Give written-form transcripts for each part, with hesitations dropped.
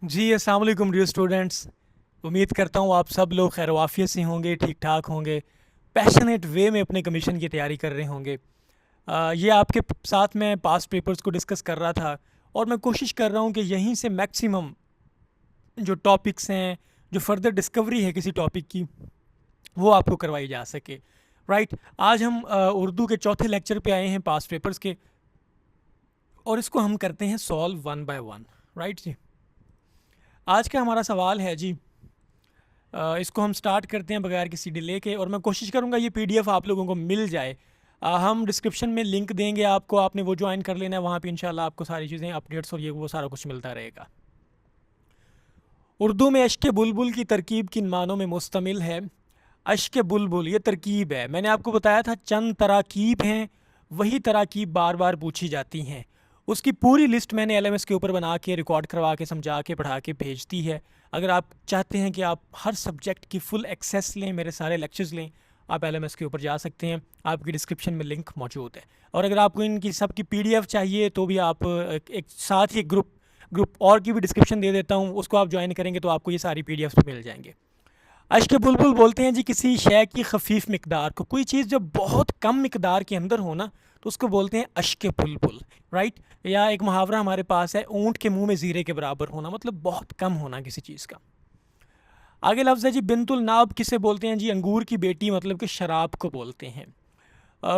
जी अस्सलाम वालेकुम dear students. उम्मीद करता हूँ आप सब लोग खैर वाफियत से होंगे, ठीक ठाक होंगे, पैशनेट वे में अपने कमीशन की तैयारी कर रहे होंगे। ये आपके साथ मैं पास्ट पेपर्स को डिस्कस कर रहा था और मैं कोशिश कर रहा हूँ कि यहीं से मैक्सिमम जो टॉपिक्स हैं, जो फर्दर डिस्कवरी है किसी टॉपिक की, वो आपको करवाई जा सके। राइट, आज हम उर्दू के चौथे लेक्चर पे आए हैं पास्ट पेपर्स के, और इसको हम करते हैं solve one by one. Right जी, आज का हमारा सवाल है जी, इसको हम स्टार्ट करते हैं बगैर किसी डिले के, और मैं कोशिश करूँगा ये पीडीएफ आप लोगों को मिल जाए। हम डिस्क्रिप्शन में लिंक देंगे आपको, आपने वो ज्वाइन कर लेना है, वहाँ पे इंशाल्लाह आपको सारी चीज़ें अपडेट्स और ये वो सारा कुछ मिलता रहेगा। उर्दू में अश्क बुलबुल की तरकीब किन मानों में मुश्तमिल है? अश्क बुलबुल ये तरकीब है, मैंने आपको बताया था चंद तराकीब हैं, वही तराकीब बार बार पूछी जाती हैं। उसकी पूरी लिस्ट मैंने एलएमएस के ऊपर बना के रिकॉर्ड करवा के समझा के पढ़ा के भेज दी है। अगर आप चाहते हैं कि आप हर सब्जेक्ट की फुल एक्सेस लें, मेरे सारे लेक्चर्स लें, आप एलएमएस के ऊपर जा सकते हैं, आपकी डिस्क्रिप्शन में लिंक मौजूद है। और अगर आपको इनकी सब की पीडीएफ चाहिए तो भी आप एक साथ ही ग्रुप और की भी डिस्क्रिप्शन दे देता हूँ, उसको आप ज्वाइन करेंगे तो आपको ये सारी पीडीएफ मिल जाएंगे। अश्क बुलबुल बोलते हैं जी किसी शय की खफीफ मिकदार को, कोई चीज़ जब बहुत कम मिकदार के अंदर हो ना तो उसको बोलते हैं अश्क बुलबुल। राइट, या एक मुहावरा हमारे पास है, ऊँट के मुंह में ज़ीरे के बराबर होना, मतलब बहुत कम होना किसी चीज़ का। आगे लफ्ज़ है जी बिंतुल नाब किसे बोलते हैं? जी अंगूर की बेटी, मतलब कि शराब को बोलते हैं।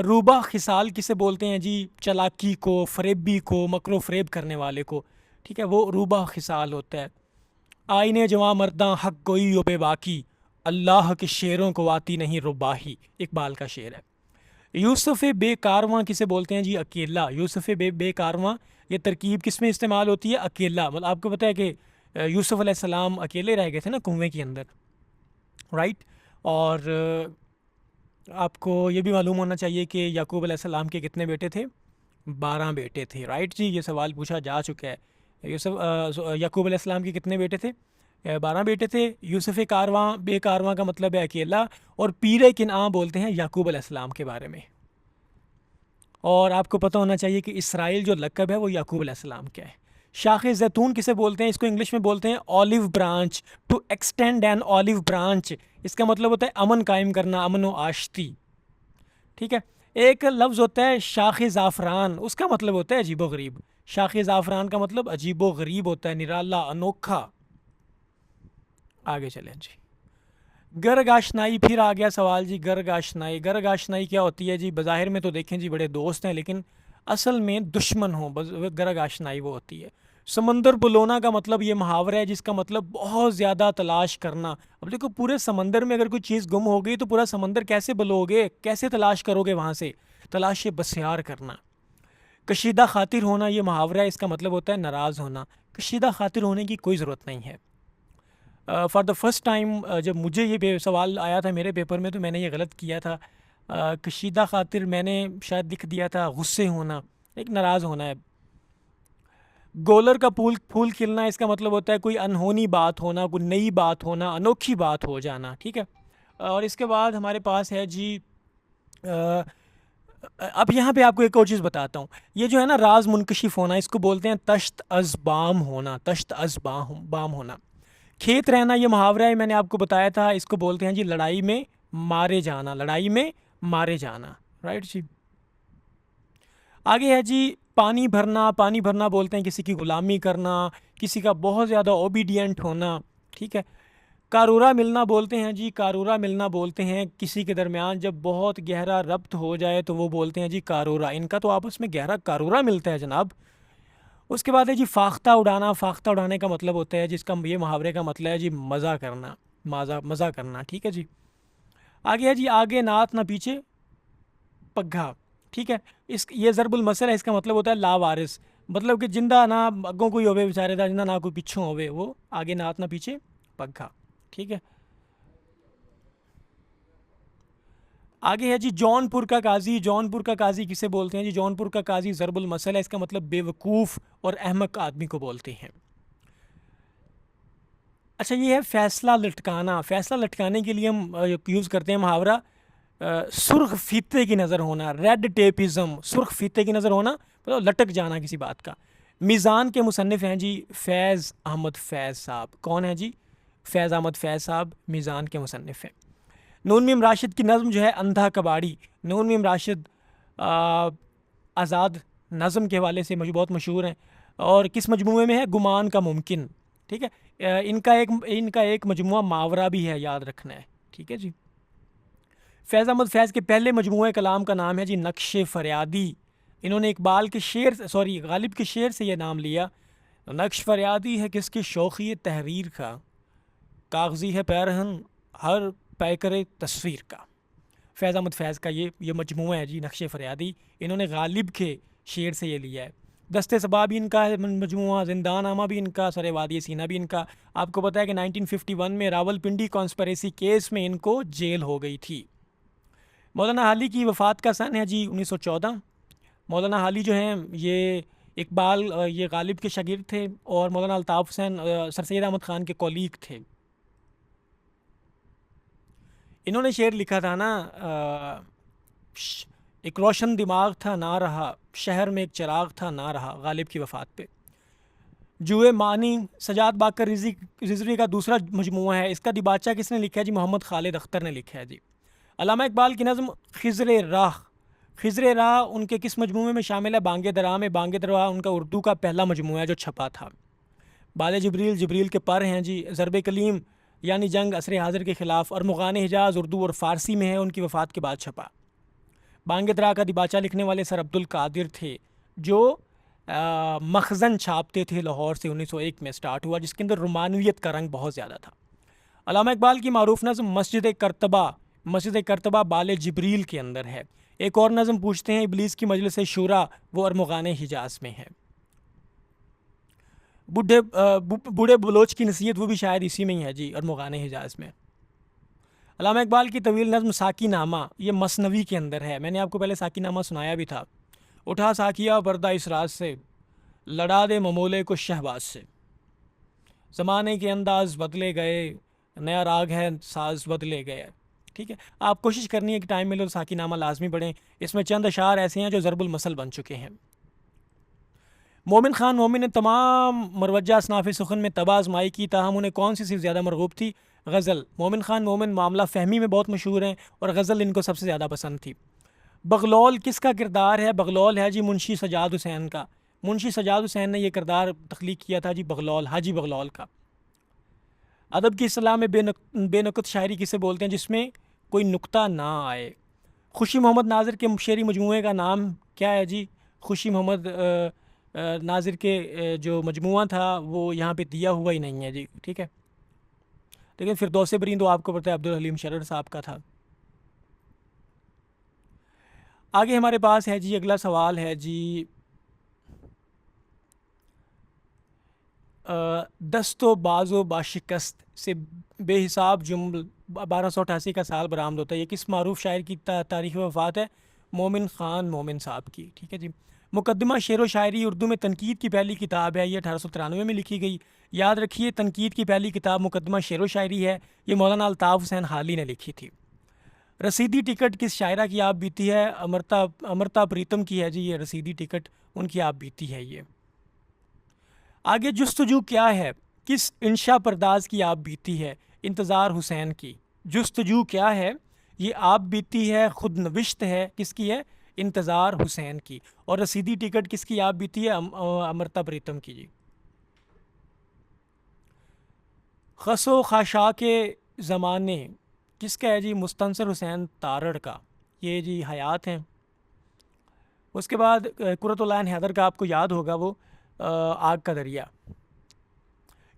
रूबा खिसाल किसे बोलते हैं? जी चालाकी को, फरेबी को, मकरो फरेब करने वाले को। ठीक है, वो रूबा खिसाल होता है। आईने जवां मर्दा हक गोई ओ बेबाकी, अल्लाह के शेरों को आती नहीं रुबाही, इकबाल का शेर है। यूसुफ बेकारवां किसे बोलते हैं? जी अकेला। यूसुफ बेकारवां ये तरकीब किस में इस्तेमाल होती है? अकेला। मतलब आपको पता है कि यूसुफ अलैहिस्सलाम अकेले रह गए थे ना कुएं के अंदर। राइट, और आपको ये भी मालूम होना चाहिए कि याकूब अलैहिस्सलाम के कितने बेटे थे? 12 बेटे थे। राइट जी, ये सवाल पूछा जा चुका है। याकूब अलैहिस्सलाम के कितने बेटे थे? 12 बेटे थे। यूसुफ कारवां बेकारवां का मतलब है अकेला, और पीर किनआ बोलते हैं याकूब अलैहिस्सलाम के बारे में। और आपको पता होना चाहिए कि इसराइल जो लक़ब है वो याकूब अलैहिस्सलाम का है। शाख जैतून किसे बोलते हैं? इसको इंग्लिश में बोलते हैं olive branch. To extend an olive branch, इसका मतलब होता है अमन कायम करना, अमन व आश्ती। ठीक है, एक लफ्ज़ होता है शाख ज़ाफ़रान, उसका मतलब होता है अजीबो गरीब। शाख ज़ाफ़रान का मतलब अजीबो गरीब होता है, निराला, अनोखा। आगे चलें जी, गर्ग आशनाई, फिर आ गया सवाल जी। गर्ग आशनाई, गर्ग आशनाई क्या होती है जी? बज़ाहिर में तो देखें जी बड़े दोस्त हैं, लेकिन असल में दुश्मन हो, गर्ग आशनाई वो होती है। समंदर बुलोना का मतलब ये मुहावरा है जिसका मतलब बहुत ज़्यादा तलाश करना। अब देखो, पूरे समंदर में अगर कोई चीज़ गुम हो गई तो पूरा समंदर कैसे बुलोगे, कैसे तलाश करोगे वहाँ से? तलाश बसियार करना। कशीदा खातिर होना ये मुहावरा है, इसका मतलब होता है नाराज़ होना। कशीदा खातिर होने की कोई ज़रूरत नहीं है। फॉर द फर्स्ट टाइम जब मुझे ये सवाल आया था मेरे पेपर में तो मैंने ये गलत किया था। कशीदा खातिर मैंने शायद लिख दिया था गुस्से होना, एक नाराज़ होना है। गोलर का फूल फूल खिलना, इसका मतलब होता है कोई अनहोनी बात होना, कोई नई बात होना, अनोखी बात हो जाना। ठीक है, और इसके बाद हमारे पास है जी, अब यहाँ पे आपको एक और चीज़ बताता हूँ। ये जो है ना राज मुनकशिफ होना, इसको बोलते हैं तश्त अज़ बाम होना, तश्त अज़ बाम होना। खेत रहना ये मुहावरा है, मैंने आपको बताया था, इसको बोलते हैं जी लड़ाई में मारे जाना, लड़ाई में मारे जाना। राइट जी, आगे है जी पानी भरना। पानी भरना बोलते हैं किसी की गुलामी करना, किसी का बहुत ज़्यादा ओबीडियंट होना। ठीक है, कारूरा मिलना बोलते हैं जी, कारूरा मिलना बोलते हैं किसी के दरमियान जब बहुत गहरा रब्त हो जाए तो वो बोलते हैं जी कारूरा, इनका तो आपस में गहरा कारूरा मिलता है जनाब। उसके बाद है जी फाख्ता उड़ाना। फाख्ता उड़ाने का मतलब होता है जिसका ये मुहावरे का मतलब है जी मज़ा करना, मज़ा करना। ठीक है जी, आगे है जी आगे नात ना पीछे पग्घा। ठीक है, इस ये ज़रबुल मसल है, इसका मतलब होता है लावारिस, मतलब कि जिंदा ना अगों कोई होवे बेचारे दा, जिंदा ना कोई पिछों होवे, वो आगे नात ना पीछे पग्घा। ठीक है, आगे है जी जौनपुर का काजी। जौनपुर का काजी किसे बोलते हैं जी? जौनपुर का काजी ज़रबुल मसल है, इसका मतलब बेवकूफ़ और अहमक आदमी को बोलते हैं। अच्छा, ये है फैसला लटकाना। फैसला लटकाने के लिए हम यूज़ करते हैं मुहावरा सुर्ख फीते की नज़र होना, रेड टेपिज़म। सुर्ख फीते की नज़र होना मतलब लटक जाना किसी बात का। मीज़ान के मुसन्निफ़ हैं जी फैज़ अहमद फैज़ साहब। कौन है जी? फैज़ अहमद फैज़ साहब मीज़ान के मुसन्निफ़ हैं। नून मीम राशिद की नज़्म जो है अंधा कबाड़ी, नून मीम राशिद आज़ाद नज़्म के हवाले से बहुत मशहूर हैं। और किस मजमूए में है? गुमान का मुमकिन। ठीक है। इनका एक मजमूआ मावरा भी है, याद रखना है। ठीक है जी। फैज़ अहमद फैज़ के पहले मजमूए कलाम का नाम है जी नक्श फरियादी। इन्होंने इकबाल के शेर गालिब के शेर से यह नाम लिया। नक्श फरियादी है किसकी शौक़ी तहरीर का, कागज़ी है पैरहन हर पैकर तस्वीर का। फैज़ अहमद फैज़ का ये मजमूआ है जी नक्श फरियादी। इन्होंने गालिब के शेर से ये लिया है। दस्ते सबा भी इनका है मजमूआ, ज़िंदान आमा भी इनका, सरे वादी सीना भी इनका। आपको पता है कि 1951 में रावलपिंडी कॉन्स्पिरेसी केस में इनको जेल हो गई थी। मौलाना हाली की वफ़ात का सन है जी 1914। मौलाना हाली जो हैं ये इकबाल ये गालिब के शागिर्द थे और मौलाना अल्ताफ़ हुसैन सर सैयद अहमद ख़ान के कॉलीग थे। इन्होंने शेर लिखा था ना, एक रोशन दिमाग था ना रहा, शहर में एक चिराग था ना रहा, गालिब की वफ़ात पे। जुए मानी सजाद बाकर रिजवी का दूसरा मजमूआ है। इसका दिबाचा किसने लिखा है जी? मोहम्मद खालिद अख्तर ने लिखा है जी। अल्लामा इकबाल की नज़म खिज़्र राह, खिज़्र राह उनके किस मजमूए में शामिल है? बांगे दरा में। बांगे दरा उनका उर्दू का पहला मजमूआ है जो छपा था। बाले जबरील, जबरील के पर हैं जी। ज़रब कलीम यानी जंग असर हाज़िर के ख़िलाफ़ और मुग़ान हिजाज़ उर्दू और फ़ारसी में है, उनकी वफ़ात के बाद छपा। बांगे दरा का दिबाचा लिखने वाले सर अब्दुल कादिर थे जो मखज़न छापते थे लाहौर से। 1901 में स्टार्ट हुआ, जिसके अंदर रोमानियत का रंग बहुत ज़्यादा था। अल्लामा इकबाल की मारूफ नज़म मस्जिद करतबा, मस्जिद करतबा बाले जिब्रील के अंदर है। एक और नज़म पूछते हैं इबलीस की मजलिस शूरा, वो अरमुगान हिजाज में है। बूढ़े बलोच की नसीहत, वो भी शायद इसी में ही है जी, अरमुगान हिजाज में। अल्लामा इकबाल की तवील नज़म साकी नामा, ये मसनवी के अंदर है। मैंने आपको पहले साकी नामा सुनाया भी था। उठा साकिया पर्दा इस राज से, लड़ा दे ममोले को शहबाज से। ज़माने के अंदाज बदले गए, नया राग है साज बदले गए। ठीक है, आप कोशिश करनी है कि टाइम मिले तो साकी नामा लाजमी पढ़ें। इसमें चंद अशार ऐसे हैं जो ज़रबुल मसल बन चुके हैं। मोमिन ख़ान मोमिन ने तमाम मरवजा असनाफ़ सुखन में तबा आजमाई की, ताहम उन्हें कौन सी सिर्फ ज़्यादा मरगूब थी? गज़ल। मोमिन ख़ान मोमिन मामला फ़हमी में बहुत मशहूर हैं और गज़ल इनको सबसे ज़्यादा पसंद थी। बगलौल किसका किरदार है? बगलौल है जी मुंशी सजाद हुसैन का। मुंशी सजाद हुसैन ने यह किरदार तख्लीक किया था जी बगलौल, हाजी बगलौल का। अदब की इस्तिलाह में बेनुक़्त शायरी किसे बोलते हैं? जिसमें कोई नुक्ता ना आए। खुशी मोहम्मद नाज़िर के शेरी मजमूए का नाम क्या है जी? खुशी मोहम्मद नाज़िर के जो मजमूआ था वो यहाँ पे दिया हुआ ही नहीं है जी। ठीक है, लेकिन फिरदौस बरीन तो आपको पता है अब्दुल हलीम शरर साहब का था। आगे हमारे पास है जी, अगला सवाल है जी, दस्तो बाज़ो बाशिकस्त से बेहिसाब जुम्ल 1288 का साल बरामद होता है। ये किस मारूफ शायर की तारीख़ वफ़ात है? मोमिन ख़ान मोमिन साहब की। ठीक है जी। मुकद्दमा शेर व शायरी उर्दू में तनकीद की पहली किताब है, ये 1893 में लिखी गई। याद रखिए, तनकीद की पहली किताब मुकद्दमा शेर व शायरी है, ये मौलाना अल्ताफ़ हुसैन हाली ने लिखी थी। रसीदी टिकट किस शायरा की आप बीती है? अमृता प्रीतम की है जी ये रसीदी टिकट, उनकी आप बीती है ये। आगे जुस्तजू क्या है? किस इंशा परदाज की आप बीती है? इंतज़ार हुसैन की। जुस्तजू क्या है? ये आप बीती है खुद नविश्त है, किसकी है? इंतज़ार हुसैन की। और रसीदी टिकट किसकी आप बीती है? अमृता प्रीतम की जी। खसो खाशा के ज़माने किसका है जी? मुस्तंसर हुसैन तारड़ का। ये जी हयात हैं। उसके बाद कुर्रतुल ऐन हैदर का आपको याद होगा, वो आग का दरिया।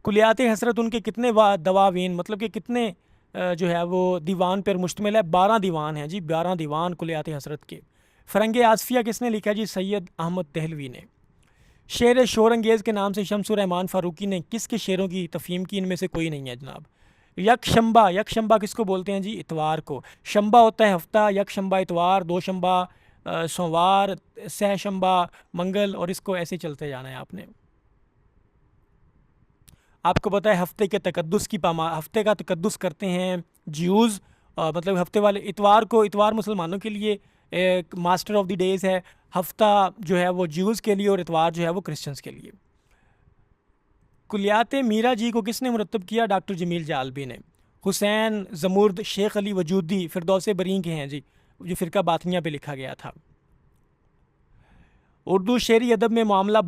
कुलियात हसरत उनके कितने दवावीन, मतलब कि कितने जो है वो दीवान पर मुश्तमिल है? 12 दीवान हैं जी, 12 दीवान कुलियात हसरत के। फ़रंग आसफ़िया किसने लिखा जी? सैयद अहमद दहलवी ने। शेर शोरंगेज़ के नाम से शम्सुर रहमान फ़ारूकी ने किसके शेरों की तफ़हीम की? इनमें से कोई नहीं है जनाब। यकशंबा, यकशंबा किसको बोलते हैं जी? इतवार को। शंबा होता है हफ्ता, यकशंबा इतवार, दो शंबा सोमवार, सहशंबा मंगल, और इसको ऐसे चलते जाना है आपने। आपको पता है हफ्ते के तकद्दुस की हफ्ते का तकद्दुस करते हैं ज्यूज़, मतलब हफ्ते वाले इतवार को। इतवार मुसलमानों के लिए एक मास्टर ऑफ द डेज़ है। हफ्ता जो है वो ज्यूज़ के लिए और इतवार जो है वो क्रिश्चियंस के लिए। कुलियात मीरा जी को किसने मुरतब किया? डॉक्टर जमील जालबी ने। हुसैन ज़मुर्द शेख अली वजूदी फिरदौस बरी के हैं जी, जो फ़िरका बातनिया पे लिखा गया था। उर्दू शेरी अदब में मामला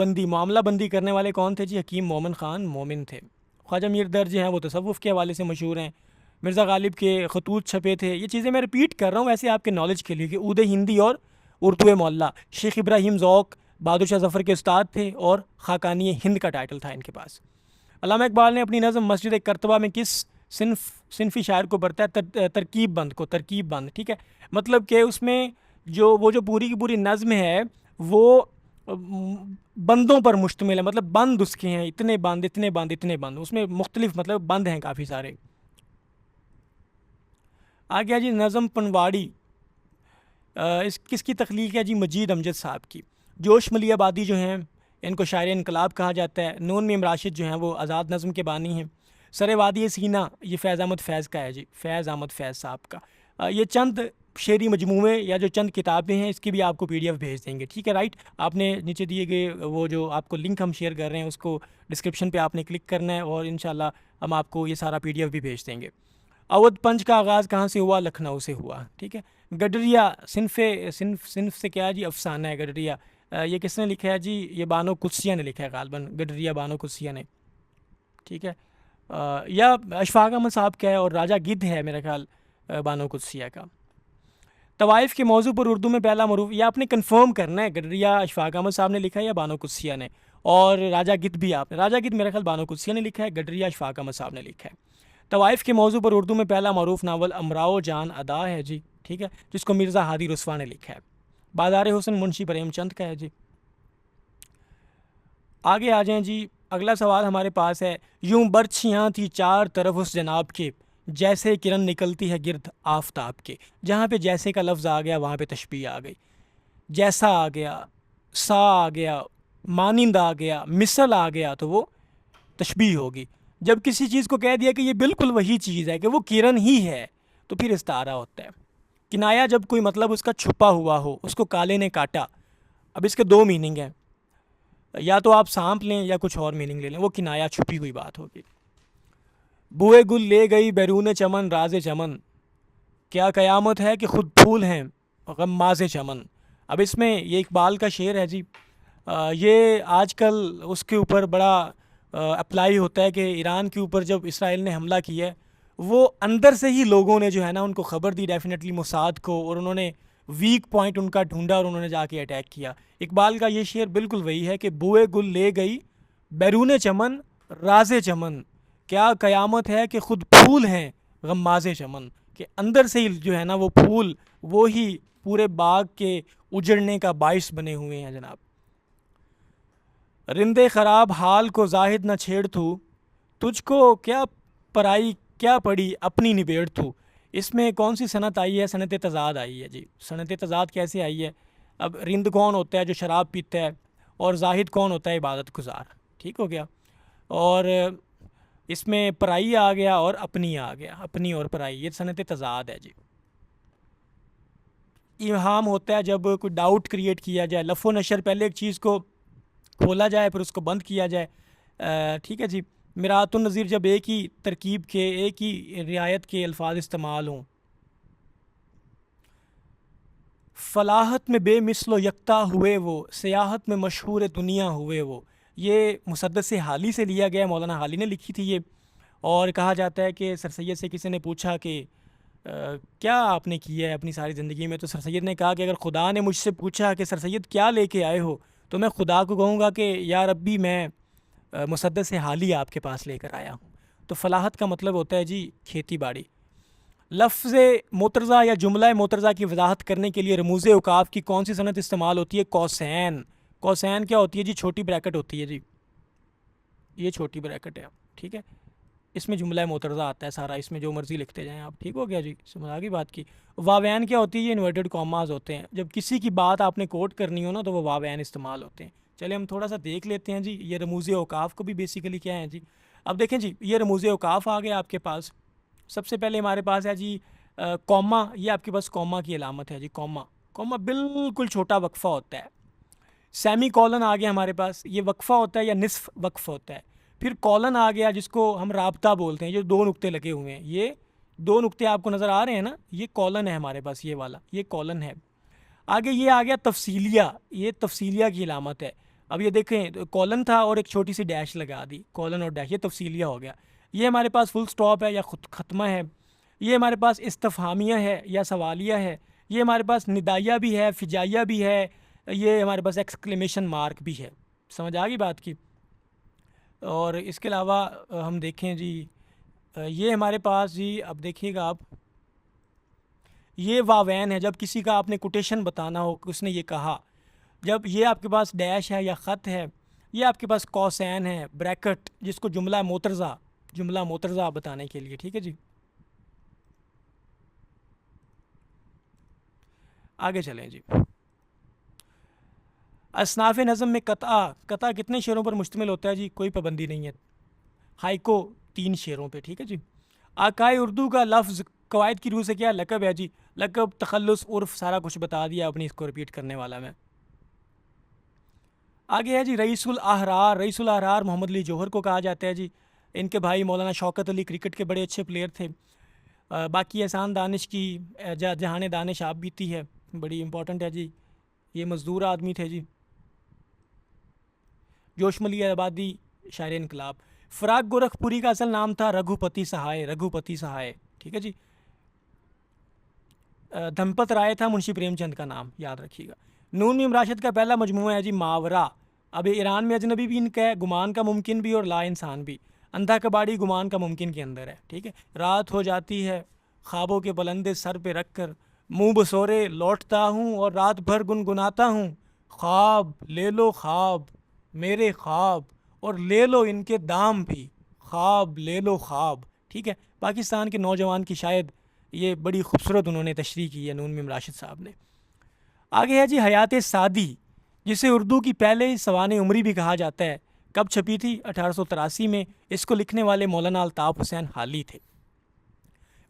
बंदी करने वाले कौन थे जी? हकीम मोमिन ख़ान मोमिन थे। ख्वाजा मीर दर्ज जो हैं वो तसव्वुफ़ के हवाले से मशहूर हैं। मिर्ज़ा गालिब के खतूत छपे थे। ये चीज़ें मैं रिपीट कर रहा हूँ वैसे आपके नॉलेज के लिए कि उर्दू हिंदी और उर्दू मोहल्ला। शेख इब्राहिम ज़ौक़ बहादुर शाह ज़फ़र के उस्ताद थे और ख़ाकानी हिंद का टाइटल था इनके पास। अल्लामा इकबाल ने अपनी नज़म मस्जिद करतबा में किस सिनफ़ी शायर को बरता है? तरकीब बंद को। तरकीब बंद, ठीक है, मतलब कि उसमें जो पूरी की पूरी नज़म है वो बंदों पर मुश्तमिल है, मतलब बंद उसके हैं, इतने बंद इतने बंद इतने बंद, उसमें मुख्तलिफ मतलब बंद हैं काफ़ी सारे। आ गया जी नज़म पनवाड़ी। इस किसकी तख्लीक है जी? मजीद अमजद साहब की। जोश मली आबादी जो हैं इनको शायर इनकलाब कहा जाता है। नून मीम राशिद जो हैं वो आज़ाद नज़म के बानी हैं। सरे वादी सीना ये फैज़ अहमद फैज़ का है जी, फैज़ अहमद फैज़ साहब का। ये चंद शेरी मजमूए या जो चंद किताबें हैं इसकी भी आपको PDF भेज देंगे, ठीक है, राइट। आपने नीचे दिए गए वो जो आपको लिंक हम शेयर कर रहे हैं उसको डिस्क्रिप्शन पे आपने क्लिक करना है और इंशाल्लाह हम आपको ये सारा PDF भी भेज देंगे। अवध पंच का आगाज़ कहाँ से हुआ? लखनऊ से हुआ, ठीक है। गडरिया सिनफ से क्या है जी? अफसाना है गडरिया। ये किसने लिखा है जी? ये बानो कुदसिया ने लिखा है गालबन, गडरिया बानो कुदसिया ने, ठीक है। या अशफाक अहमद साहब का है और राजा गिद्ध है मेरा ख्याल बानो कुदसिया का। तवाइफ़ के मौजू पर उर्दू में पहला मरूफ, यह आपने कन्फर्म करना है गडरिया अशफाक अहमद साहब ने लिखा है या बानो कुदसिया ने। और राजा गिद्ध भी आपने, राजा गिद्ध मेरा ख्याल बानो कुदसिया ने लिखा है, गडरिया अशफाक अहमद साहब ने लिखा है। तवाइफ़ के मौजू पर उर्दू में पहला मरूफ नावल अमराओ जान अदा है जी, ठीक है, जिसको मिर्ज़ा हादी रुस्वा ने लिखा है। बाज़ार हुस्न मुंशी प्रेमचंद का है जी। आगे आ जाएं जी। अगला सवाल हमारे पास है, यूं बर्छियाँ थी चार तरफ उस जनाब के, जैसे किरण निकलती है गिर्द आफताब के। जहाँ पे जैसे का लफ्ज़ आ गया वहाँ पे तशबीह आ गई। जैसा आ गया, सा आ गया, मानिंद आ गया, मिसल आ गया तो वो तशबीह होगी। जब किसी चीज़ को कह दिया कि ये बिल्कुल वही चीज़ है, कि वो किरण ही है, तो फिर इस्तारा होता है। किनाया जब कोई मतलब उसका छुपा हुआ हो, उसको काले ने काटा। अब इसके दो मीनिंग हैं, या तो आप सांप लें या कुछ और मीनिंग ले लें, वो किनाया छुपी हुई बात होगी। बुए गुल ले गई बैरून चमन राज चमन, क्या क़यामत है कि ख़ुद फूल हैं गम्माज़ चमन। अब इसमें ये इकबाल का शेर है जी। ये आजकल उसके ऊपर बड़ा अप्लाई होता है कि ईरान के ऊपर जब इसराइल ने हमला किया है, वो अंदर से ही लोगों ने जो है ना उनको ख़बर दी डेफिनेटली मोसाद को, और उन्होंने वीक पॉइंट उनका ढूंढा और उन्होंने जाके अटैक किया। इकबाल का ये शेर बिल्कुल वही है कि बुए गुल ले गई बैरून चमन राज चमन, क्या क़यामत है कि ख़ुद फूल हैं गम्माज़ चमन, के अंदर से ही जो है ना वो फूल वो ही पूरे बाग के उजड़ने का बाइस बने हुए हैं जनाब। रिंदे ख़राब हाल को जाहिद न छेड़ तू, तुझको क्या पराई क्या पड़ी अपनी निबेड़ तू। इसमें कौन सी सनत आई है? सनत तज़ाद आई है जी। सनत तज़ाद कैसे आई है? अब रिंद कौन होता है? जो शराब पीता है। और जाहिद कौन होता है? इबादत गुजार, ठीक हो गया। और इसमें पराई आ गया और अपनी आ गया, अपनी और पराई, ये सनत तज़ाद है जी। इल्हाम होता है जब कोई डाउट क्रिएट किया जाए, लफ़ो नशर, पहले एक चीज़ को खोला जाए फिर उसको बंद किया जाए, ठीक है जी। मिरातुन नज़ीर जब एक ही तरकीब के एक ही रियायत के अल्फाज इस्तेमाल हों। फलाहत में बेमिसल यकता हुए वो, सियाहत में मशहूर दुनिया हुए वो। ये मुसद्दस हाली से लिया गया, मौलाना हाली ने लिखी थी ये। और कहा जाता है कि सर सैयद से किसी ने पूछा कि क्या आपने किया है अपनी सारी ज़िंदगी में, तो सर सैयद ने कहा कि अगर खुदा ने मुझसे पूछा कि सर सैयद क्या लेके आए हो, तो मैं खुदा को कहूँगा कि या रब्बी मैं मुसद्दस हाली आपके पास लेकर आया हूँ। तो फलाहत का मतलब होता है जी खेती बाड़ी। लफ्ज़ मोतरज़ा या जुमला मोतरज़ा की वजाहत करने के लिए रमूज़ औकाफ की कौन सी सनत इस्तेमाल होती है? कौसैन। कौसैन क्या होती है जी? छोटी ब्रैकेट होती है जी, ये छोटी ब्रैकेट है, ठीक है। इसमें जुमला मोतरज़ा आता है सारा, इसमें जो मर्ज़ी लिखते जाएं आप, ठीक हो गया जी, समझ आ गई बात की। वावैन क्या होती है? ये इन्वर्टेड कॉमास होते हैं, जब किसी की बात आपने कोट करनी हो ना तो वो वावैन इस्तेमाल होते हैं। चलिए हम थोड़ा सा देख लेते हैं जी, ये रमूज़ औकाफ को भी बेसिकली क्या है जी। अब देखें जी, ये रमूज़ औकाफ आ गया आपके पास। सबसे पहले हमारे पास है जी कॉमा, ये आपके पास कॉमा की अलामत है जी, कॉमा। कॉमा बिल्कुल छोटा वक्फा होता है। सेमी कॉलन आ गया हमारे पास, ये वक्फा होता है या निस्फ वक्फ होता है। फिर कॉलन आ गया जिसको हम राब्ता बोलते हैं, ये दो नुक्ते लगे हुए हैं, ये दो नुक्ते आपको नज़र आ रहे हैं ना, ये कॉलन है हमारे पास, ये वाला ये कॉलन है। आगे ये आ गया तफसीलिया, ये तफसीलिया की इलामत है। अब ये देखें, कॉलन था और एक छोटी सी डैश लगा दी, कॉलन और डैश, ये तफसीलिया हो गया। ये हमारे पास फुल स्टॉप है या खुद ख़त्मा है। ये हमारे पास इस्तफ़हामिया है या सवालिया है। ये हमारे पास निदाइया भी है, फिजाइया भी है। ये हमारे पास एक्सक्लेमेशन मार्क भी है। समझ आ गई बात की। और इसके अलावा हम देखें जी, ये हमारे पास जी, अब देखिएगा आप, ये वावैन है। जब किसी का आपने कोटेशन बताना हो कि उसने ये कहा, जब ये आपके पास डैश है या ख़त है, ये आपके पास कौसैन है, ब्रैकेट, जिसको जुमला मोतरज़ा बताने के लिए, ठीक है जी। आगे चलें जी। असनाफ़ नज़म में कता कितने शेरों पर मुश्तमिल होता है जी? कोई पाबंदी नहीं है। हाइको 3 शेरों पे, ठीक है जी। आकाए उर्दू का लफ्ज़ कवायद की रूह से क्या लकब है जी? लकब, तखल्लुस, उर्फ़, सारा कुछ बता दिया अपनी, इसको रिपीट करने वाला मैं। आगे है जी रईसुल अहरार। रईसुल अहरार मोहम्मद अली जौहर को कहा जाता है जी। इनके भाई मौलाना शौकत अली क्रिकेट के बड़े अच्छे प्लेयर थे। बाकी एहसान दानिश की जहान दानिश आप बीती है, बड़ी इंपॉर्टेंट है जी। ये मज़दूर आदमी थे जी। जोशमली आबादी शायर इनकलाब। फ़राग गोरखपुरी का असल नाम था रघुपति सहाय, ठीक है जी। धनपत राय था मुंशी प्रेमचंद का नाम, याद रखिएगा। नून मीम राशिद का पहला मजमूआ है जी मावरा। अब ईरान में अजनबी भी इनका है, गुमान का मुमकिन भी और ला इंसान भी। अंधा कबाड़ी गुमान का मुमकिन के अंदर है, ठीक है। रात हो जाती है ख्वाबों के बुलंदे सर पे रख कर, मुँह बसोरे लौटता हूँ और रात भर गुनगुनाता हूँ। ख्वाब ले लो ख्वाब मेरे ख्वाब, और ले लो इनके दाम भी, ख्वाब ले लो ख्वाब, ठीक है। पाकिस्तान के नौजवान की शायद ये बड़ी खूबसूरत उन्होंने तशरीह की है नून मीम राशिद साहब ने। आगे है जी हयात सादी, जिसे उर्दू की पहले सवाने उमरी भी कहा जाता है। कब छपी थी? 1883 में। इसको लिखने वाले मौलाना अल्ताफ़ हुसैन हाली थे।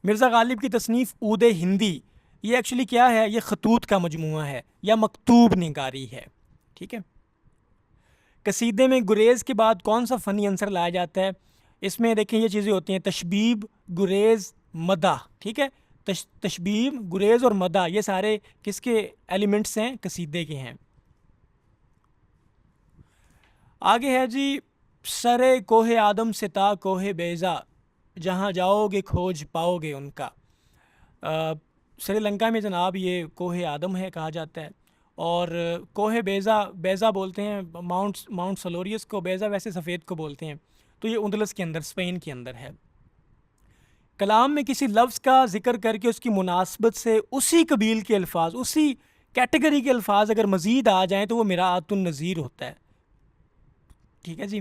मिर्ज़ा गालिब की तसनीफ़ ऊद हिंदी, ये एक्चुअली क्या है? ये खतूत का मजमूआ है या मकतूब निगारी है, ठीक है। कसीदे में गुरेज़ के बाद कौन सा फ़नी अंसर लाया जाता है? इसमें देखें ये चीज़ें होती हैं, तशबीब, गुरेज़, मदा, ठीक है। तशबीब, गुरेज़ और मदा, ये सारे किसके एलिमेंट्स हैं? कसीदे के हैं। आगे है जी सरे कोहे आदम से ता कोहे बेज़ा, जहाँ जाओगे खोज पाओगे उनका। श्रीलंका में जनाब ये कोहे आदम है कहा जाता है। और कोहे बेज़ा बोलते हैं माउंट सलोरियस को, बेज़ा वैसे सफ़ेद को बोलते हैं। तो ये उंदलस के अंदर, स्पेन के अंदर है। कलाम में किसी लफ्ज़ का ज़िक्र करके उसकी मुनासबत से उसी कबील के अल्फाज, उसी कैटेगरी के अल्फाज अगर मज़ीद आ जाएँ तो वो मिराअतुन नज़ीर होता है, ठीक है जी।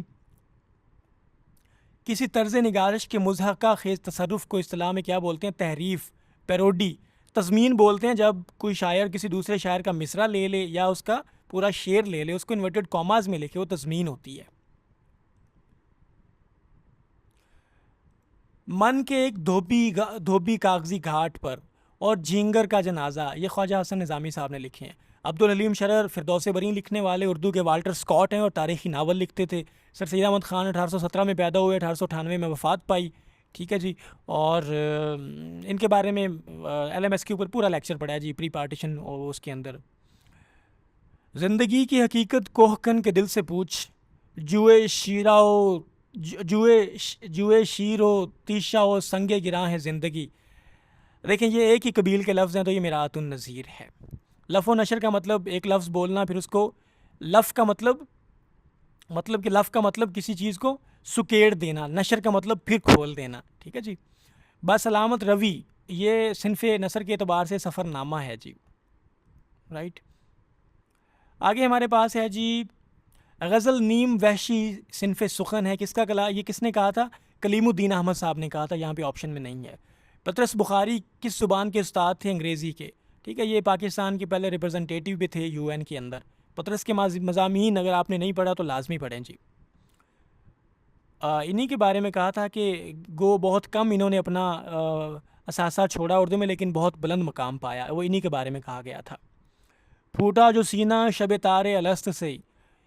किसी तर्ज़ निगारिश के मुज़हक़ा ख़ेज़ तसर्रुफ़ को इस्तिलाह में क्या बोलते हैं? तहरीफ़, पैरोडी, तज़मीन बोलते हैं। जब कोई शायर किसी दूसरे शायर का मिसरा ले ले या उसका पूरा शेर ले ले, उसको इन्वर्टेड कॉमाज में लिखे, वो तज़मीन होती है। मन के एक धोबी कागज़ी घाट पर और झींगर का जनाजा, ये ख्वाजा हसन निज़ामी साहब ने लिखे हैं। अब्दुल हलीम शरर फिरदौस बरी लिखने वाले उर्दू के वाल्टर स्कॉट हैं और तारीख़ी नावल लिखते थे। सर सैयद अहमद ख़ान 1817 में पैदा हुए, 1898 में वफ़ात पाई, ठीक है जी। और इनके बारे में LMS के ऊपर पूरा लेक्चर पढ़ा है जी, प्री पार्टीशन और उसके अंदर। ज़िंदगी की हकीकत कोहकन के दिल से पूछ, जुए शीरो तीशा और संगे गिरा है ज़िंदगी। देखें ये एक ही कबील के लफ्ज़ हैं, तो ये मिराअतुन नज़ीर है। लफ़ व नशर का मतलब एक लफ्ज़ बोलना, फिर उसको लफ़ का मतलब कि लफ़ का मतलब किसी चीज़ को सुकेड़ देना, नशर का मतलब फिर खोल देना, ठीक है जी। बसलामत रवि, ये सिनफ़े नसर के अतबार से सफ़रनामा है जी, राइट। आगे हमारे पास है जी गज़ल नीम वहशी सिनफ़े सुखन है। किसका कला? ये किसने कहा था? कलीमुद्दीन अहमद साहब ने कहा था, यहाँ पे ऑप्शन में नहीं है। पतरस बुखारी किस ज़ुबान के उस्ताद थे? अंग्रेज़ी के, ठीक है। ये पाकिस्तान के पहले रिप्रेजेंटेटिव भी थे UN के अंदर। पतरस के मज़ामीन अगर आपने नहीं पढ़ा तो लाजमी पढ़ें जी। इन्हीं के बारे में कहा था कि गो बहुत कम इन्होंने अपना असासा छोड़ा उर्दू में, लेकिन बहुत बुलंद मकाम पाया, वो इन्हीं के बारे में कहा गया था। फूटा जो सीना शब तारे अलस्त से,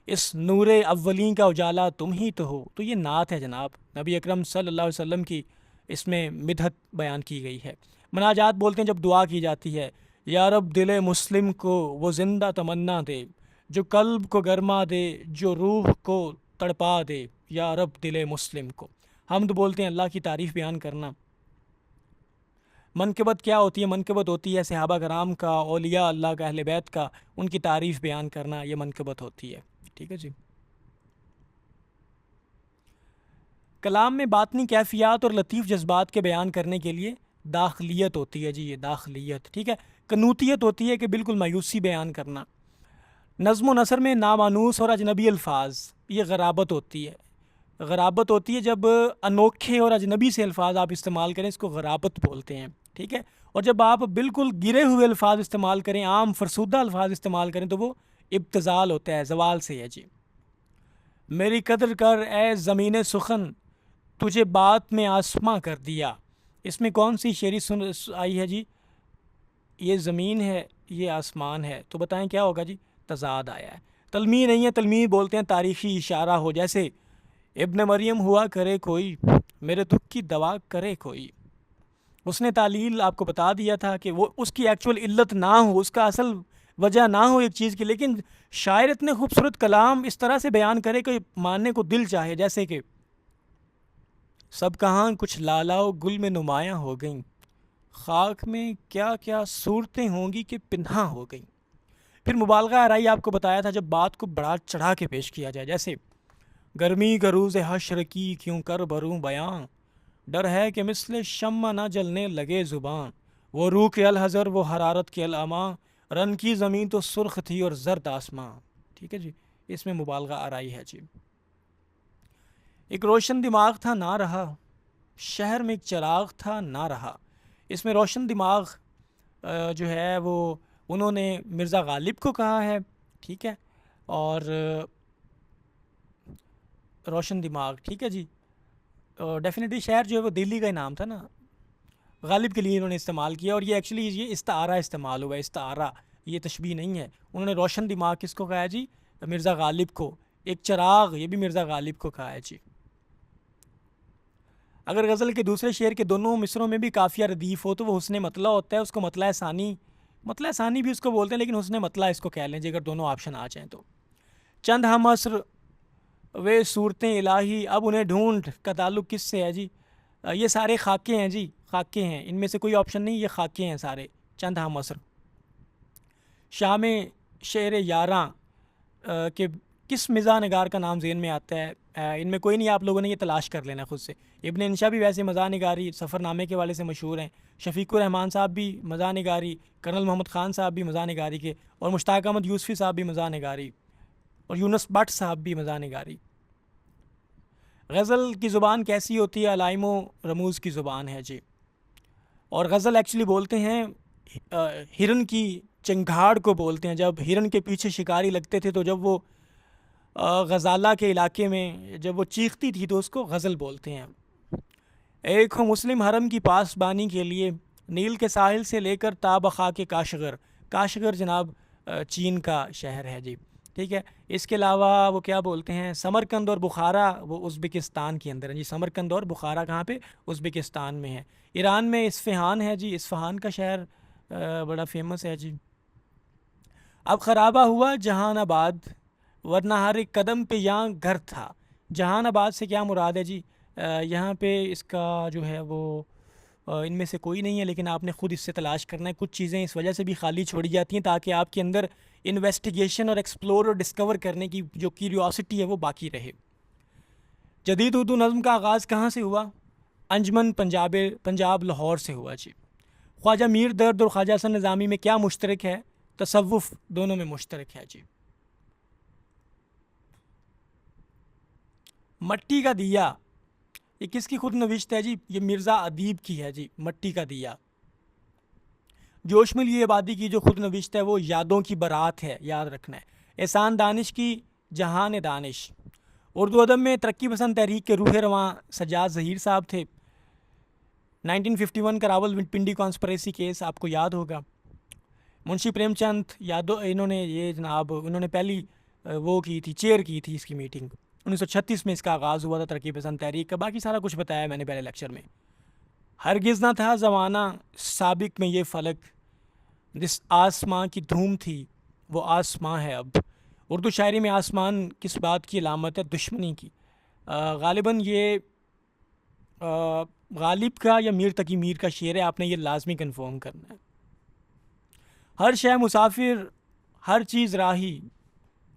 इस नूरे अव्वलीन का उजाला तुम ही तो हो। तो ये नात है जनाब, नबी अकरम सल्लल्लाहु अलैहि वसल्लम की इसमें मिदहत बयान की गई है। मनाजात बोलते हैं जब दुआ की जाती है, या रब दिले मुस्लिम को वो ज़िंदा तमन्ना दे, जो कल्ब को गरमा दे, जो रूह को तड़पा दे, या रब दिले मुस्लिम को। हमद बोलते हैं अल्लाह की तारीफ़ बयान करना। मनक़बत क्या होती है? मनक़बत होती है सहाबा कराम का, औलिया अल्लाह का, अहले बैत का, उनकी तारीफ़ बयान करना, ये मनक़बत होती है। ठीक है जी। कलाम में बातनी कैफ़ियत और लतीफ़ जज्बात के बयान करने के लिए दाखिलियत होती है जी, ये दाखिलियत। ठीक है। कनूतियत होती है कि बिल्कुल मायूसी बयान करना। नज़्म व नसर में नामानूस और अजनबी अल्फाज, ये गराबत होती है। गराबत होती है जब अनोखे और अजनबी से अल्फाज आप इस्तेमाल करें, इसको गराबत बोलते हैं। ठीक है। और जब आप बिल्कुल गिरे हुए अल्फाज इस्तेमाल करें, आम फरसूदा अल्फाज इस्तेमाल करें, तो वो इब्तज़ाल होता है, जवाल से है जी। मेरी कदर कर ए ज़मीन सुखन, तुझे बात में आसमां कर दिया। इसमें कौन सी शेरी सुन आई है जी? ये ज़मीन है, ये आसमान है, तो बताएं क्या होगा जी? तज़ाद आया है। तलमी नहीं है, तलमी बोलते हैं तारीख़ी इशारा हो, जैसे इब्न मरियम हुआ करे कोई, मेरे दुख की दवा करे कोई। उसने तालील आपको बता दिया था कि वो उसकी एक्चुअल इल्लत ना हो, उसका असल वजह ना हो एक चीज़ की, लेकिन शायर इतने खूबसूरत कलाम इस तरह से बयान करे कि मानने को दिल चाहे। जैसे कि सब कहाँ कुछ लालाओ गुल में नुमायाँ हो गईं, खाक में क्या क्या सूरतें होंगी कि पिन्हा हो गईं। फिर मुबालगा आराई आपको बताया था जब बात को बढ़ा चढ़ा के पेश किया जाए, जैसे गर्मी करूज़ हश्र की क्यों कर बरूँ बयां, डर है कि मिसले शम्मा ना जलने लगे ज़ुबान, वो रूह के अल हज़र वो हरारत के अल अमा, रन की ज़मीन तो सुर्ख थी और जर्द आसमां। ठीक है जी। इसमें मुबालगा आराई है जी। एक रोशन दिमाग था ना रहा, शहर में एक चिराग था ना रहा। इसमें रोशन दिमाग जो है वो उन्होंने मिर्ज़ा गालिब को कहा है। ठीक है। और रोशन दिमाग, ठीक है जी। डेफिनेटली शहर जो है वो दिल्ली का ही नाम था ना, गालिब के लिए इन्होंने इस्तेमाल किया। और ये एक्चुअली ये इस्तारा इस्तेमाल हुआ है, इस्तारा, ये तशबीह नहीं है। उन्होंने रोशन दिमाग किसको कहा है जी? मिर्ज़ा गालिब को। एक चिराग, ये भी मिर्ज़ा गालिब को कहा है जी। अगर गज़ल के दूसरे शेर के दोनों मिसरों में भी काफ़िया रदीफ़ हो तो वो हुस्न मतला होता है, उसको मतला सानी, मतला सानी भी उसको बोलते हैं, लेकिन हुस्न मतला इसको कह लें जी अगर दोनों ऑप्शन आ जाएँ तो। चंद हम असर वे सूरतें इलाही, अब उन्हें ढूंढ का ताल्लुक़ किससे है जी? ये सारे खाके हैं जी, खाके हैं, इनमें से कोई ऑप्शन नहीं, ये खाके हैं सारे। चंद हम असर, शाम शेर यारां के किस मिज़ा नगार का नाम ज़हन में आता है? इनमें कोई नहीं, आप लोगों ने ये तलाश कर लेना खुद से। इब्न इंशा भी वैसे मज़ा निगारी सफ़रनामे के वाले से मशहूर हैं। शफ़ीकुर रहमान साहब भी मज़ा निगारी, कर्नल मोहम्मद ख़ान साहब भी मज़ा निगारी के, और मुश्ताक अहमद यूसफ़ी साहब भी मज़ा निगारी, और यूनुस भट्ट साहब भी मज़ा निगारी। गज़ल की ज़ुबान कैसी होती है? अलाइम व रमूज़ की ज़ुबान है जी। और गज़ल एक्चुअली बोलते हैं हिरन की चिंगाड़ को बोलते हैं। जब हिरन के पीछे शिकारी लगते थे, तो जब वो गज़ाला के इलाके में जब वो चीखती थी तो उसको गज़ल बोलते हैं। एक हो मुस्लिम हरम की पासबानी के लिए, नील के साहिल से लेकर ताबखा के काशगर। काशगर जनाब चीन का शहर है जी। ठीक है। इसके अलावा वो क्या बोलते हैं, समरकंद और बुखारा वो उज़्बेकिस्तान के अंदर है जी। समरकंद और बुखारा कहाँ पे? उज़्बेकिस्तान में है। ईरान में इस्फ़हान है जी, इस्फ़हान का शहर बड़ा फेमस है जी। अब ख़राबा हुआ जहानाबाद, वरना हर एक कदम पे यहाँ घर था। जहानाबाद से क्या मुराद है जी? यहाँ पे इसका जो है वो इनमें से कोई नहीं है, लेकिन आपने ख़ुद इससे तलाश करना है। कुछ चीज़ें इस वजह से भी खाली छोड़ी जाती हैं ताकि आपके अंदर इन्वेस्टिगेशन और एक्सप्लोर और डिस्कवर करने की जो क्यूरियोसिटी है वो बाकी रहे। जदीद उर्दू नज़्म का आगाज़ कहाँ से हुआ? अंजमन पंजाब लाहौर से हुआ जी। ख्वाजा मीर दर्द और ख्वाजा हसन निज़ामी में क्या मुश्तरक है? तसव्वुफ़, दोनों में मुश्तरक है जी। मट्टी का दिया, ये किसकी खुद नविश्त है जी? ये मिर्ज़ा अदीब की है जी, मट्टी का दिया। जोश मिली आबादी की जो खुद नविश्त है वो यादों की बारात है, याद रखना है। एहसान दानिश की जहान दानिश। उर्दू अदब में तरक्की पसंद तहरीक के रूह रवां सज्जाद ज़हीर साहब थे। 1951 का रावलपिंडी कॉन्स्पिरेसी केस आपको याद होगा। मुंशी प्रेमचंद यादव इन्होंने ये जनाब इन्होंने पहली वो की थी, चेयर की थी इसकी मीटिंग। 1936 में इसका आगाज़ हुआ था तरक्की पसंद तहरीक का। बाकी सारा कुछ बताया मैंने पहले लेक्चर में। हरगिज़ ना था ज़माना साबिक में ये फ़लक, जिस आसमां की धूम थी वो आसमां है अब। उर्दू शायरी में आसमान किस बात की अलामत है? दुश्मनी की। गालिबन ये गालिब का या मीर तकी मीर का शेर है, आपने ये लाजमी कन्फर्म करना है। हर शय मुसाफिर, हर चीज़ राही,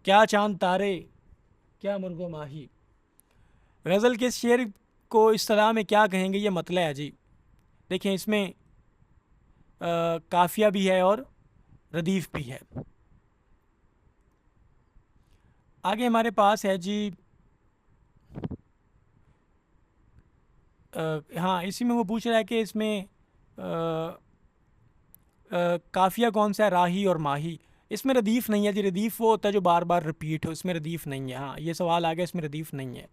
क्या चांद तारे, क्या मुर्गो माही। गज़ल के इस शेर को इस तरह में क्या कहेंगे, ये मतलब है जी। देखें, इसमें काफिया भी है और रदीफ़ भी है। आगे हमारे पास है जी हाँ, इसी में वो पूछ रहा है कि इसमें काफिया कौन सा है, राही और माही। इसमें रदीफ़ नहीं है जी। रदीफ़ वो होता है जो बार बार रिपीट हो, इसमें रदीफ़ नहीं है। हाँ, ये सवाल आ गया, इसमें रदीफ़ नहीं है।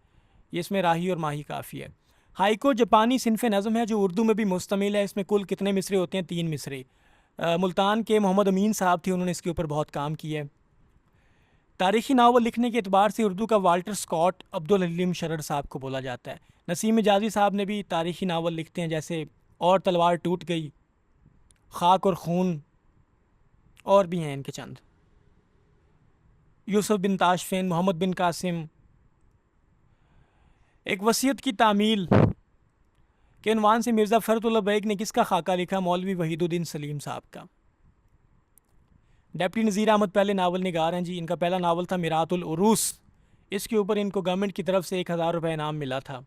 ये इसमें राही और माही काफ़ी है। हाइको जापानी सिनफ़ नज़म है जो उर्दू में भी मुश्तमिल है। इसमें कुल कितने मिसरे होते हैं? 3 मिसरे। मुल्तान के मोहम्मद अमीन साहब थे, उन्होंने इसके ऊपर बहुत काम किया है। तारीख़ी नावल लिखने के अतबार से उर्दू का वाल्टर स्कॉट अब्दुल हलीम शरर साहब को बोला जाता है। नसीम जाजी साहब ने भी तारीख़ी नावल लिखते हैं, जैसे और तलवार टूट गई, खाक और खून, और भी हैं इनके चंद। यूसुफ बिन ताशफिन, मोहम्मद बिन कासिम। एक वसीयत की तामील के उन्वान से मिर्ज़ा फ़खरुल्लाह बैग ने किसका खाका लिखा? मौलवी वहीदुद्दीन सलीम साहब का। डेप्टी नज़ीर अहमद पहले नावल निगार हैं जी। इनका पहला नावल था मिरातुल उरूस। इसके ऊपर इनको गवर्नमेंट की तरफ से 1000 रुपये इनाम मिला था।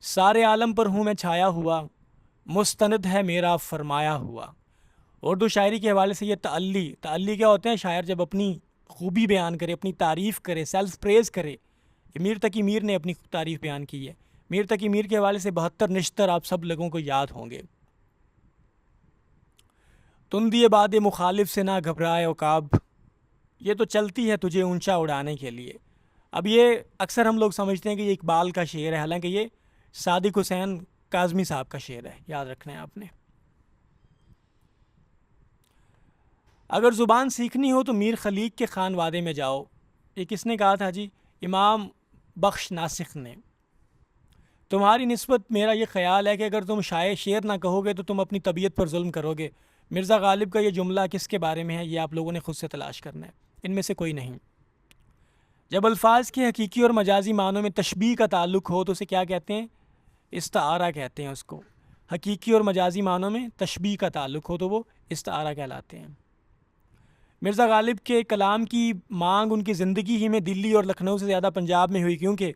सारे आलम पर हूँ मैं छाया हुआ, मुस्तनद है मेरा फरमाया हुआ। उर्दू शायरी के हवाले से ये तअल्ली क्या होते हैं? शायर जब अपनी खूबी बयान करे, अपनी तारीफ़ करे, सेल्फ प्रेज़ करे। मीर तकी मीर ने अपनी तारीफ़ बयान की है। मीर तकी मीर के हवाले से 72 निश्तर आप सब लोगों को याद होंगे। तुंदिए बाद मुखालिफ से ना घबराए उकाब, ये तो चलती है तुझे ऊंचा उड़ाने के लिए। अब ये अक्सर हम लोग समझते हैं कि ये इकबाल का शेर है, हालांकि ये सादिक हुसैन काज़मी साहब का शेर है, याद रखना है आपने। अगर ज़ुबान सीखनी हो तो मीर खलीक के खान वादे में जाओ। ये किसने कहा था जी? इमाम बख्श नासिख ने। तुम्हारी निस्बत मेरा ये ख्याल है कि अगर तुम शेर ना कहोगे तो तुम अपनी तबीयत पर जुल्म करोगे। मिर्ज़ा गालिब का ये जुमला किसके बारे में है? ये आप लोगों ने खुद से तलाश करना है, इनमें से कोई नहीं। जब अल्फाज के हकीकी और मजाजी मानों में तशबीह का ताल्लुक हो तो उसे क्या कहते हैं? इस्तारा कहते हैं उसको। हकीकी और मजाजी मानों में तशबीह का ताल्लुक हो तो वो इस्तारा कहलाते हैं। मिर्ज़ा गालिब के कलाम की मांग उनकी ज़िंदगी ही में दिल्ली और लखनऊ से ज़्यादा पंजाब में हुई, क्योंकि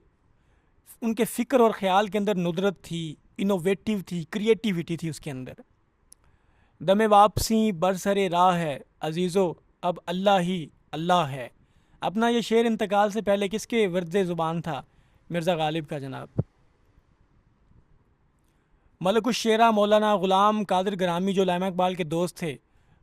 उनके फ़िक्र और ख़्याल के अंदर नुदरत थी, इनोवेटिव थी, क्रिएटिविटी थी उसके अंदर। दमे वापसी बरसरे राह है अजीज़ो, अब अल्लाह ही अल्लाह है। अपना ये शेर इंतकाल से पहले किसके वर्द ज़ुबान था? मिर्ज़ा गालिब का जनाब। मलकुश शेरा मौलाना ग़ुलाम कादिर ग्रामी जो अल्लामा इक़बाल के दोस्त थे,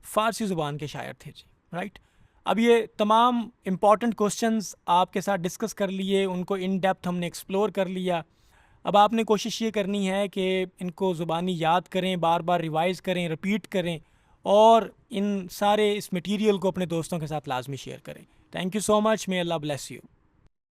फ़ारसी ज़ुबान के शायर थे जी। राइट। अब ये तमाम इम्पॉर्टेंट क्वेश्चंस आपके साथ डिस्कस कर लिए, उनको इन डेप्थ हमने एक्सप्लोर कर लिया। अब आपने कोशिश ये करनी है कि इनको ज़ुबानी याद करें, बार बार रिवाइज़ करें, रिपीट करें, और इन सारे इस मटेरियल को अपने दोस्तों के साथ लाजमी शेयर करें। Thank you so much. May Allah bless you.